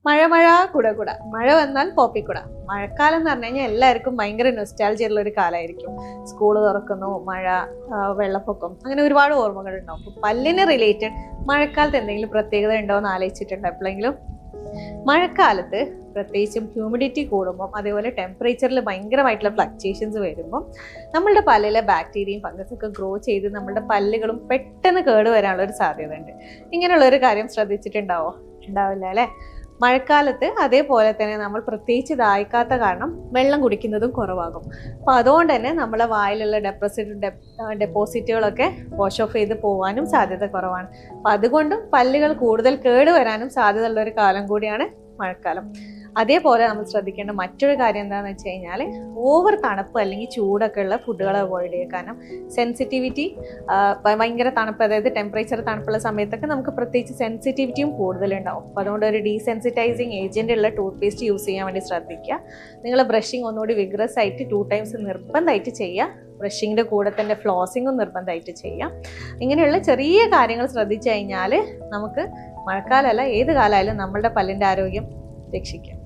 മഴ കുട മഴ വന്നാൽ പോപ്പിക്കുട. മഴക്കാലം എന്ന് പറഞ്ഞു കഴിഞ്ഞാൽ എല്ലാവർക്കും ഭയങ്കര നൊസ്റ്റാൾജി ഉള്ള ഒരു കാലമായിരിക്കും. സ്കൂള് തുറക്കുന്നു, മഴ, വെള്ളപ്പൊക്കം, അങ്ങനെ ഒരുപാട് ഓർമ്മകൾ ഉണ്ടാവും. അപ്പോൾ പല്ലിന് റിലേറ്റഡ് മഴക്കാലത്ത് എന്തെങ്കിലും പ്രത്യേകത ഉണ്ടോ എന്ന് ആലോചിച്ചിട്ടുണ്ടോ എപ്പോഴെങ്കിലും? മഴക്കാലത്ത് പ്രത്യേകിച്ചും ഹ്യൂമിഡിറ്റി കൂടുമ്പം അതേപോലെ ടെമ്പറേച്ചറിൽ ഭയങ്കരമായിട്ടുള്ള ഫ്ലക്ച്വേഷൻസ് വരുമ്പം നമ്മളുടെ പല്ലിലെ ബാക്ടീരിയയും ഫംഗസൊക്കെ ഗ്രോ ചെയ്ത് നമ്മളുടെ പല്ലുകളും പെട്ടെന്ന് കേടുവരാനുള്ള ഒരു സാധ്യത ഉണ്ട്. ഇങ്ങനെയുള്ളൊരു കാര്യം ശ്രദ്ധിച്ചിട്ടുണ്ടാവോ? ഉണ്ടാവില്ല അല്ലേ? മഴക്കാലത്ത് അതേപോലെ തന്നെ നമ്മൾ പ്രത്യേകിച്ച് ദാഹിക്കാത്ത കാരണം വെള്ളം കുടിക്കുന്നതും കുറവാകും. അപ്പോൾ അതുകൊണ്ട് തന്നെ നമ്മളെ വായിലുള്ള ഡെപ്പോസിറ്റുകളൊക്കെ വാഷ് ഓഫ് ചെയ്ത് പോകാനും സാധ്യത കുറവാണ്. അപ്പോൾ അതുകൊണ്ടും പല്ലുകൾ കൂടുതൽ കേടുവരാനും സാധ്യത ഉള്ള ഒരു കാലം കൂടിയാണ് മഴക്കാലം. അതേപോലെ നമ്മൾ ശ്രദ്ധിക്കേണ്ട മറ്റൊരു കാര്യം എന്താണെന്ന് വെച്ച് കഴിഞ്ഞാൽ ഓവർ തണുപ്പ് അല്ലെങ്കിൽ ചൂടൊക്കെ ഉള്ള ഫുഡുകൾ അവോയ്ഡ് ചെയ്യുക. കാരണം സെൻസിറ്റിവിറ്റി, ഭയങ്കര തണുപ്പ്, അതായത് ടെമ്പറേച്ചർ തണുപ്പുള്ള സമയത്തൊക്കെ നമുക്ക് പ്രത്യേകിച്ച് സെൻസിറ്റിവിറ്റിയും കൂടുതലുണ്ടാവും. അപ്പോൾ അതുകൊണ്ട് ഒരു ഡീസെൻസിറ്റൈസിങ് ഏജൻ്റ് ഉള്ള ടൂത്ത് പേസ്റ്റ് യൂസ് ചെയ്യാൻ വേണ്ടി ശ്രദ്ധിക്കുക. നിങ്ങൾ ബ്രഷിങ് ഒന്നുകൂടി വിഗ്രസ് ആയിട്ട് 2 times നിർബന്ധമായിട്ട് ചെയ്യുക. ബ്രഷിങ്ങിൻ്റെ കൂടെ തന്നെ ഫ്ലോസിങ്ങും നിർബന്ധമായിട്ട് ചെയ്യാം. ഇങ്ങനെയുള്ള ചെറിയ കാര്യങ്ങൾ ശ്രദ്ധിച്ചു കഴിഞ്ഞാൽ നമുക്ക് മഴക്കാലമല്ല ഏത് കാലമായാലും നമ്മളുടെ പല്ലിൻ്റെ ആരോഗ്യം രക്ഷിക്കാം.